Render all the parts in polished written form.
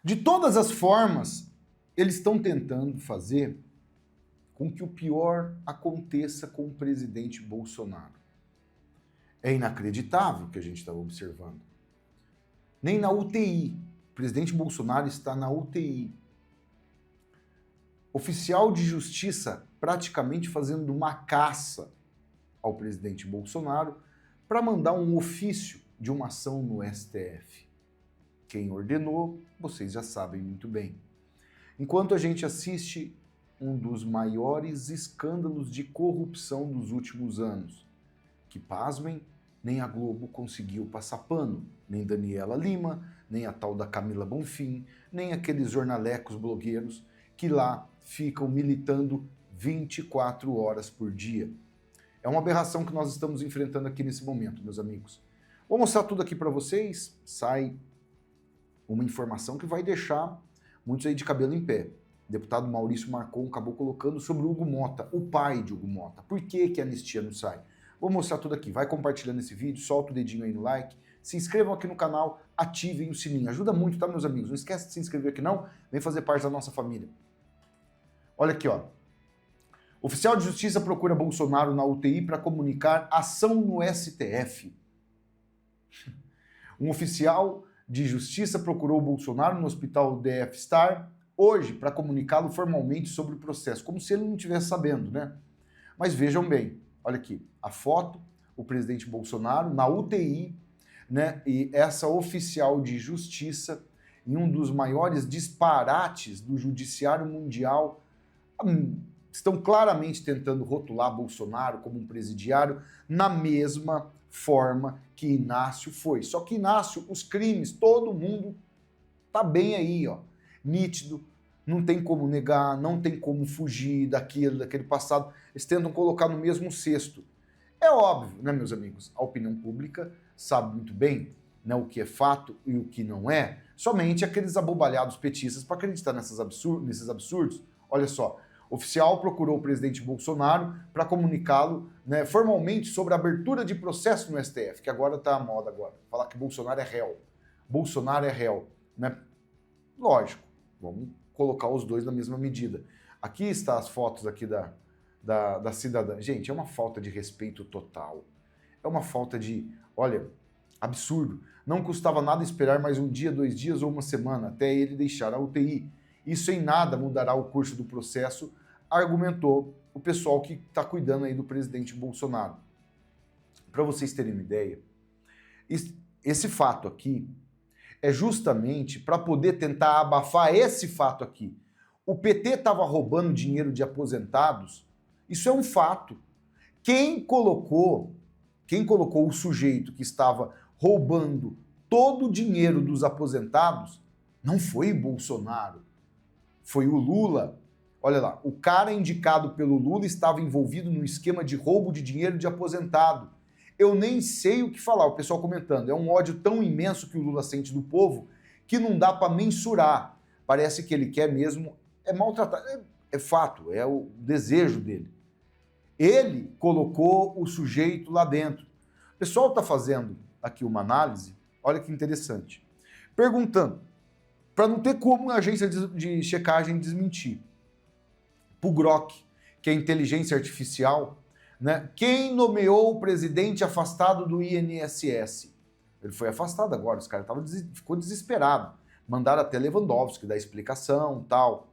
De todas as formas, eles estão tentando fazer com que o pior aconteça com o presidente Bolsonaro. É inacreditável o que a gente está observando. Nem na UTI. O presidente Bolsonaro está na UTI. Oficial de justiça praticamente fazendo uma caça ao presidente Bolsonaro para mandar um ofício de uma ação no STF. Quem ordenou, vocês já sabem muito bem. Enquanto a gente assiste um dos maiores escândalos de corrupção dos últimos anos, que, pasmem, nem a Globo conseguiu passar pano, nem Daniela Lima, nem a tal da Camila Bonfim, nem aqueles jornalecos blogueiros que lá ficam militando 24 horas por dia. É uma aberração que nós estamos enfrentando aqui nesse momento, meus amigos. Vou mostrar tudo aqui para vocês, sai uma informação que vai deixar muitos aí de cabelo em pé. O deputado Maurício Marcon acabou colocando sobre o Hugo Mota, o pai de Hugo Mota. Por que a anistia não sai? Vou mostrar tudo aqui. Vai compartilhando esse vídeo, solta o dedinho aí no like, se inscrevam aqui no canal, ativem o sininho. Ajuda muito, tá, meus amigos? Não esquece de se inscrever aqui não, vem fazer parte da nossa família. Olha aqui, ó. Oficial de Justiça procura Bolsonaro na UTI para comunicar ação no STF. Um oficial de Justiça procurou Bolsonaro no hospital DF Star hoje para comunicá-lo formalmente sobre o processo, como se ele não estivesse sabendo, né? Mas vejam bem, olha aqui, a foto, o presidente Bolsonaro na UTI, né? E essa oficial de justiça em um dos maiores disparates do judiciário mundial, estão claramente tentando rotular Bolsonaro como um presidiário na mesma forma que Inácio foi. Só que Inácio, os crimes, todo mundo tá bem aí, ó, nítido, não tem como negar, não tem como fugir daquele passado. Eles tentam colocar no mesmo cesto. É óbvio, né, meus amigos? A opinião pública sabe muito bem, né, o que é fato e o que não é. Somente aqueles abobalhados petistas para acreditar nesses absurdos. Olha só, oficial procurou o presidente Bolsonaro para comunicá-lo, né, formalmente sobre a abertura de processo no STF, que agora está à moda agora. Falar que Bolsonaro é réu. Bolsonaro é réu, né? Lógico, vamos colocar os dois na mesma medida. Aqui está as fotos aqui da cidadã. Gente, é uma falta de respeito total. É uma falta de, olha, absurdo. Não custava nada esperar mais um dia, 2 dias ou uma semana até ele deixar a UTI. Isso em nada mudará o curso do processo, argumentou o pessoal que está cuidando aí do presidente Bolsonaro. Para vocês terem uma ideia, esse fato aqui é justamente para poder tentar abafar esse fato aqui. O PT estava roubando dinheiro de aposentados, isso é um fato. Quem colocou o sujeito que estava roubando todo o dinheiro dos aposentados não foi o Bolsonaro, foi o Lula. Olha lá, o cara indicado pelo Lula estava envolvido no esquema de roubo de dinheiro de aposentado. Eu nem sei o que falar, o pessoal comentando. É um ódio tão imenso que o Lula sente do povo que não dá para mensurar. Parece que ele quer mesmo maltratar. É fato, é o desejo dele. Ele colocou o sujeito lá dentro. O pessoal está fazendo aqui uma análise, olha que interessante, perguntando, para não ter como a agência de checagem desmentir, para o Grok, que é inteligência artificial, né? Quem nomeou o presidente afastado do INSS? Ele foi afastado agora, os caras ficou desesperado. Mandaram até Lewandowski dar explicação, tal.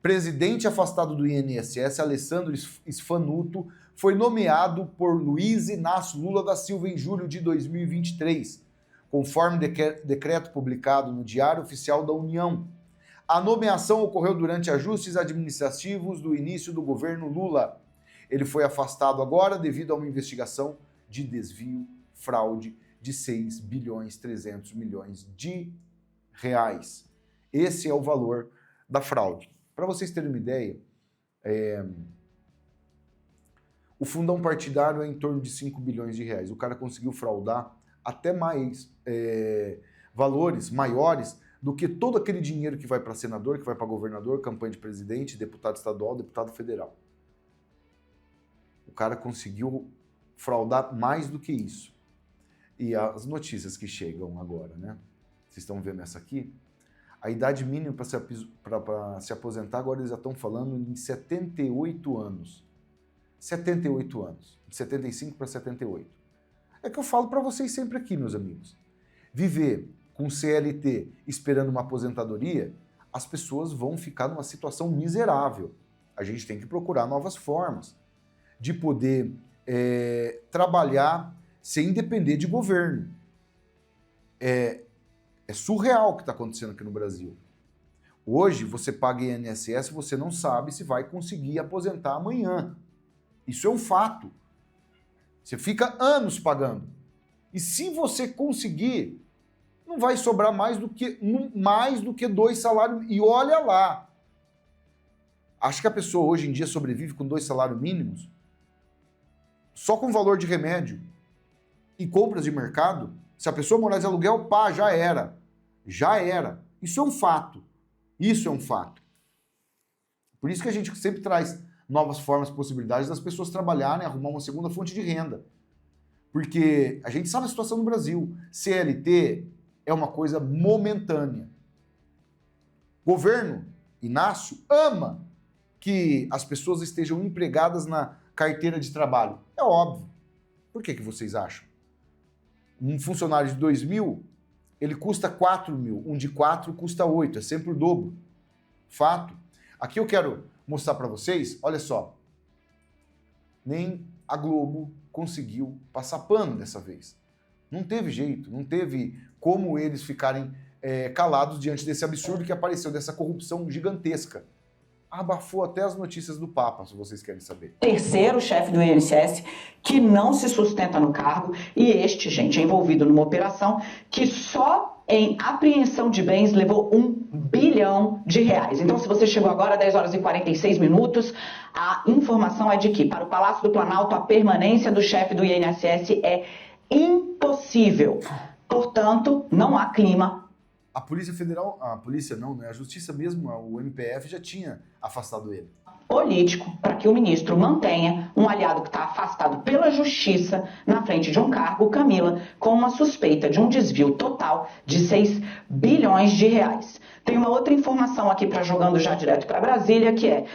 Presidente afastado do INSS, Alessandro Sfanuto, foi nomeado por Luiz Inácio Lula da Silva em julho de 2023, conforme decreto publicado no Diário Oficial da União. A nomeação ocorreu durante ajustes administrativos do início do governo Lula. Ele foi afastado agora devido a uma investigação de desvio, fraude de 6 bilhões 300 milhões de reais. Esse é o valor da fraude. Para vocês terem uma ideia, o fundão partidário é em torno de 5 bilhões de reais. O cara conseguiu fraudar até mais valores maiores do que todo aquele dinheiro que vai para senador, que vai para governador, campanha de presidente, deputado estadual, deputado federal. O cara conseguiu fraudar mais do que isso. E as notícias que chegam agora, né? Vocês estão vendo essa aqui? A idade mínima para se aposentar, agora eles já estão falando em 78 anos. 78 anos. De 75 para 78. É que eu falo para vocês sempre aqui, meus amigos. Viver com CLT esperando uma aposentadoria, as pessoas vão ficar numa situação miserável. A gente tem que procurar novas formas de poder trabalhar sem depender de governo. É surreal o que está acontecendo aqui no Brasil. Hoje, você paga INSS e você não sabe se vai conseguir aposentar amanhã. Isso é um fato. Você fica anos pagando. E se você conseguir, não vai sobrar mais do que 2 salários. E olha lá. Acho que a pessoa hoje em dia sobrevive com 2 salários mínimos? Só com valor de remédio e compras de mercado? Se a pessoa morar de aluguel, pá, já era. Já era. Isso é um fato. Isso é um fato. Por isso que a gente sempre traz novas formas, possibilidades das pessoas trabalharem, arrumar uma segunda fonte de renda. Porque a gente sabe a situação no Brasil. CLT é uma coisa momentânea. Governo, Inácio, ama que as pessoas estejam empregadas na carteira de trabalho. É óbvio. Por que vocês acham? Um funcionário de 2.000, ele custa 4.000. Um de 4 custa 8. É sempre o dobro. Fato. Aqui eu quero mostrar para vocês, olha só. Nem a Globo conseguiu passar pano dessa vez. Não teve jeito, não teve como eles ficarem calados diante desse absurdo que apareceu, dessa corrupção gigantesca. Abafou até as notícias do Papa, se vocês querem saber. Terceiro chefe do INSS que não se sustenta no cargo, e este, gente, é envolvido numa operação que só em apreensão de bens levou R$1 bilhão. Então, se você chegou agora, 10 horas e 46 minutos, a informação é de que, para o Palácio do Planalto, a permanência do chefe do INSS é impossível. Portanto, não há clima. A Polícia Federal, a polícia não, né? A Justiça mesmo, o MPF já tinha afastado ele. Político para que o ministro mantenha um aliado que está afastado pela Justiça na frente de um cargo, Camila, com uma suspeita de um desvio total de R$6 bilhões. Tem uma outra informação aqui para jogando já direto para Brasília, que é: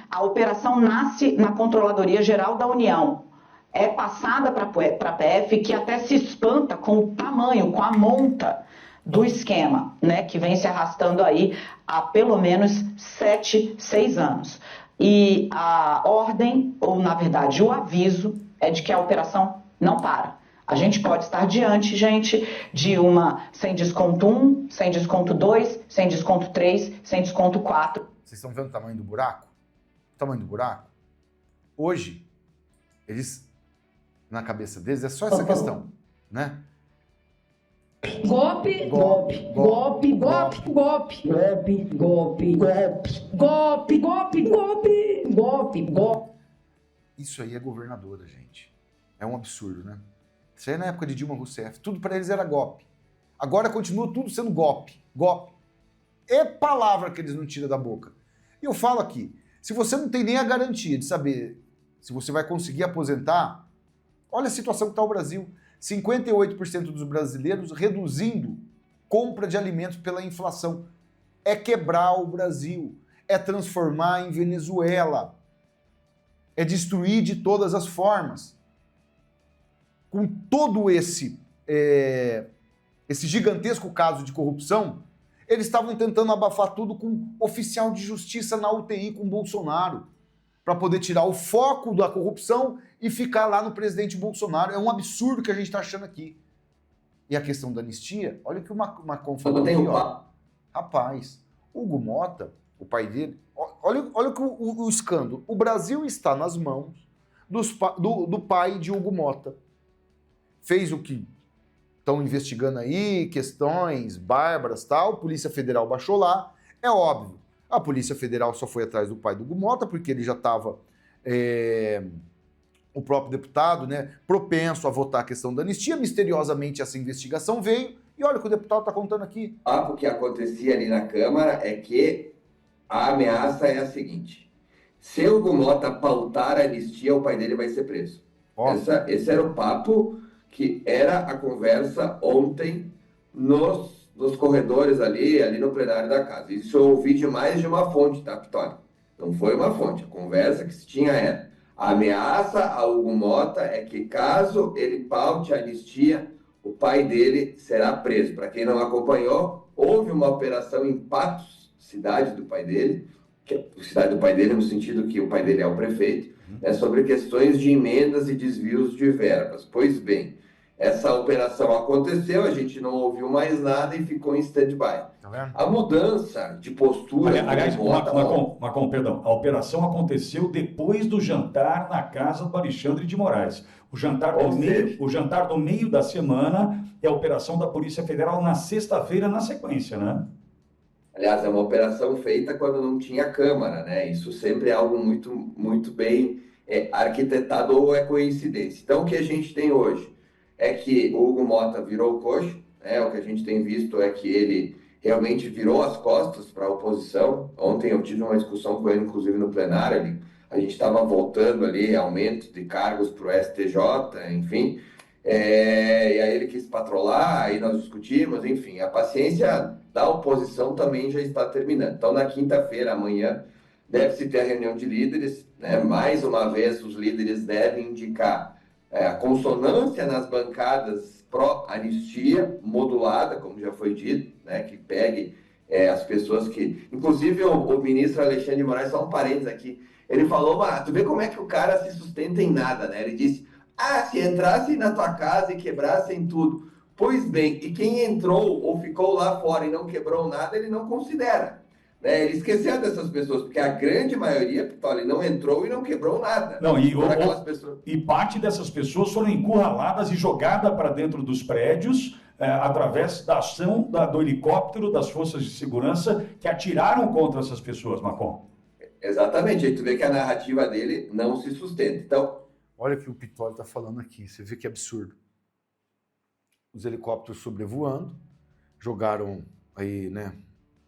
a operação nasce na Controladoria Geral da União. É passada para a PF, que até se espanta com o tamanho, com a monta do esquema, né, que vem se arrastando aí há pelo menos 6 anos. E a ordem, ou na verdade o aviso, é de que a operação não para. A gente pode estar diante, gente, de uma sem desconto 1, sem desconto 2, sem desconto 3, sem desconto 4. Vocês estão vendo o tamanho do buraco? O tamanho do buraco? Hoje, eles, na cabeça deles, é só essa questão, né? Golpe, golpe, golpe, golpe, golpe, golpe, golpe, golpe, golpe, golpe, golpe, golpe. Isso aí é governadora, gente. É um absurdo, né? Isso aí é na época de Dilma Rousseff. Tudo para eles era golpe. Agora continua tudo sendo golpe. Golpe. É palavra que eles não tiram da boca. E eu falo aqui, se você não tem nem a garantia de saber se você vai conseguir aposentar, olha a situação que está o Brasil. 58% dos brasileiros reduzindo compra de alimentos pela inflação. É quebrar o Brasil. É transformar em Venezuela. É destruir de todas as formas. Com todo esse gigantesco caso de corrupção, eles estavam tentando abafar tudo com oficial de justiça na UTI com Bolsonaro, para poder tirar o foco da corrupção e ficar lá no presidente Bolsonaro. É um absurdo que a gente está achando aqui. E a questão da anistia, olha o que o Macron falou aqui, ó. Rapaz, Hugo Mota, o pai dele, olha o escândalo. O Brasil está nas mãos do pai de Hugo Mota. Fez o que estão investigando aí, questões bárbaras, tal, Polícia Federal baixou lá, é óbvio. A Polícia Federal só foi atrás do pai do Hugo Mota, porque ele já estava, o próprio deputado, né, propenso a votar a questão da anistia. Misteriosamente essa investigação veio, e olha o que o deputado está contando aqui. O que acontecia ali na Câmara é que a ameaça é a seguinte: se o Hugo Mota pautar a anistia, o pai dele vai ser preso. Esse era o papo que era a conversa ontem nos nos corredores ali no plenário da casa. Isso eu ouvi de mais de uma fonte, tá, Pitoli? Não foi uma fonte. A conversa que se tinha era: a ameaça a Hugo Motta é que, caso ele paute a anistia, o pai dele será preso. Para quem não acompanhou, houve uma operação em Patos, cidade do pai dele, cidade do pai dele no sentido que o pai dele é o prefeito, sobre questões de emendas e desvios de verbas. Pois bem, essa operação aconteceu, a gente não ouviu mais nada e ficou em stand-by. A mudança de postura... Aliás, Marcon, perdão, a operação aconteceu depois do jantar na casa do Alexandre de Moraes. O jantar do meio da semana é a operação da Polícia Federal na sexta-feira, na sequência, né? Aliás, é uma operação feita quando não tinha Câmara, né? Isso sempre é algo muito, muito bem arquitetado, ou é coincidência. Então, o que a gente tem hoje é que o Hugo Motta virou o coxo, né? O que a gente tem visto é que ele realmente virou as costas para a oposição. Ontem eu tive uma discussão com ele, inclusive no plenário, a gente estava voltando ali aumento de cargos para o STJ, enfim, e aí ele quis patrolar, aí nós discutimos, enfim, a paciência da oposição também já está terminando. Então, na quinta-feira, amanhã, deve-se ter a reunião de líderes, né? Mais uma vez, os líderes devem indicar a consonância nas bancadas pró-anistia, modulada, como já foi dito, né? Que pegue as pessoas que... Inclusive, o ministro Alexandre de Moraes, só um parênteses aqui, ele falou: tu vê como é que o cara se sustenta em nada, né? Ele disse: se entrassem na tua casa e quebrassem tudo. Pois bem, e quem entrou ou ficou lá fora e não quebrou nada, ele não considera. Né? Ele esqueceu dessas pessoas, porque a grande maioria, Pitoli, não entrou e não quebrou nada. Não, e parte dessas pessoas foram encurraladas e jogadas para dentro dos prédios através da ação do helicóptero das forças de segurança que atiraram contra essas pessoas, Marcon. Exatamente, aí tu vê que a narrativa dele não se sustenta. Então, olha o que o Pitoli está falando aqui, você vê que absurdo. Os helicópteros sobrevoando, jogaram aí, né,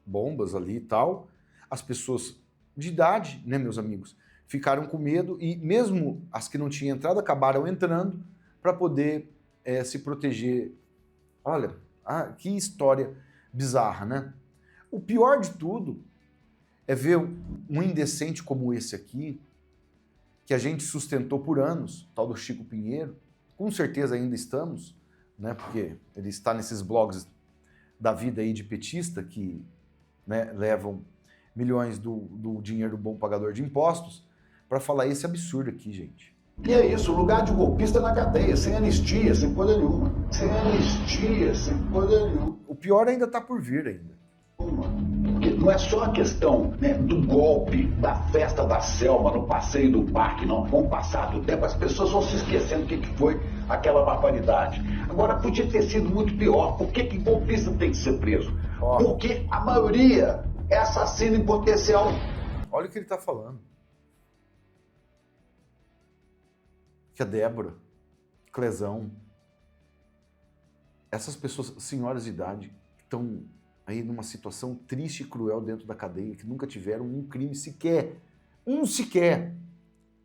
bombas ali e tal. As pessoas de idade, né, meus amigos, ficaram com medo e mesmo as que não tinham entrado acabaram entrando para poder se proteger. Olha, que história bizarra, né? O pior de tudo é ver um indecente como esse aqui, que a gente sustentou por anos, tal do Chico Pinheiro, com certeza ainda estamos, né, porque ele está nesses blogs da vida aí de petista que, né, levam milhões do dinheiro do bom pagador de impostos, para falar esse absurdo aqui, gente. E é isso, o lugar de golpista na cadeia, sem anistia, sem poder nenhuma. Sem anistia, sem poder nenhum. O pior ainda está por vir ainda. Porque não é só a questão, né, do golpe, da festa da Selma, no passeio do parque, não. Com o passar do tempo, as pessoas vão se esquecendo o que foi aquela barbaridade. Agora, podia ter sido muito pior. Por que golpista tem que ser preso? Porque a maioria é assassino em potencial. Olha o que ele está falando. Que a Débora, Clezão, essas pessoas, senhoras de idade, que estão aí numa situação triste e cruel dentro da cadeia, que nunca tiveram um crime sequer,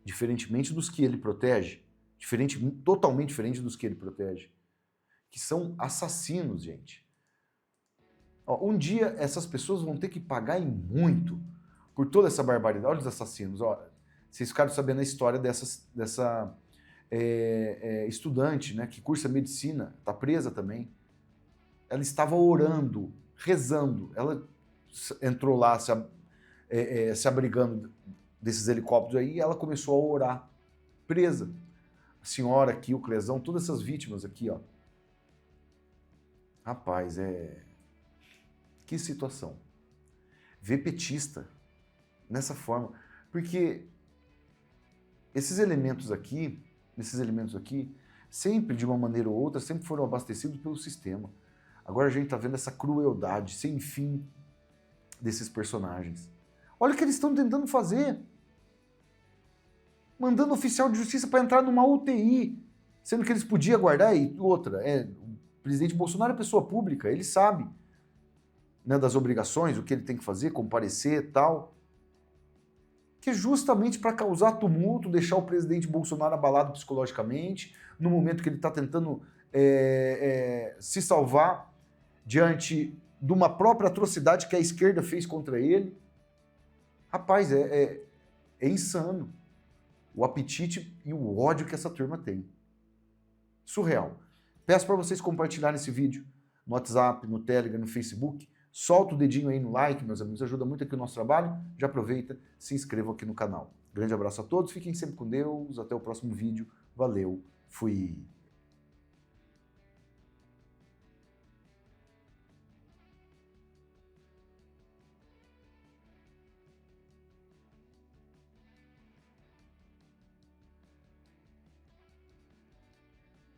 diferentemente dos que ele protege, totalmente diferente dos que ele protege, que são assassinos, gente. Um dia essas pessoas vão ter que pagar e muito por toda essa barbaridade. Olha os assassinos, vocês ficaram sabendo a história dessa estudante, né, que cursa medicina, está presa também. Ela estava orando, rezando, ela entrou lá se abrigando desses helicópteros aí e ela começou a orar, presa. A senhora aqui, o Clezão, todas essas vítimas aqui, ó. Rapaz, que situação. Ver petista nessa forma, porque esses elementos aqui, sempre de uma maneira ou outra, sempre foram abastecidos pelo sistema. Agora a gente está vendo essa crueldade sem fim desses personagens. Olha o que eles estão tentando fazer. Mandando oficial de justiça para entrar numa UTI, sendo que eles podiam guardar. E outra, o presidente Bolsonaro é pessoa pública, ele sabe, né, das obrigações, o que ele tem que fazer, comparecer e tal. Que é justamente para causar tumulto, deixar o presidente Bolsonaro abalado psicologicamente, no momento que ele está tentando se salvar diante de uma própria atrocidade que a esquerda fez contra ele. Rapaz, é insano o apetite e o ódio que essa turma tem. Surreal. Peço para vocês compartilharem esse vídeo no WhatsApp, no Telegram, no Facebook. Solta o dedinho aí no like, meus amigos, ajuda muito aqui o nosso trabalho. Já aproveita, se inscreva aqui no canal. Grande abraço a todos, fiquem sempre com Deus, até o próximo vídeo. Valeu, fui!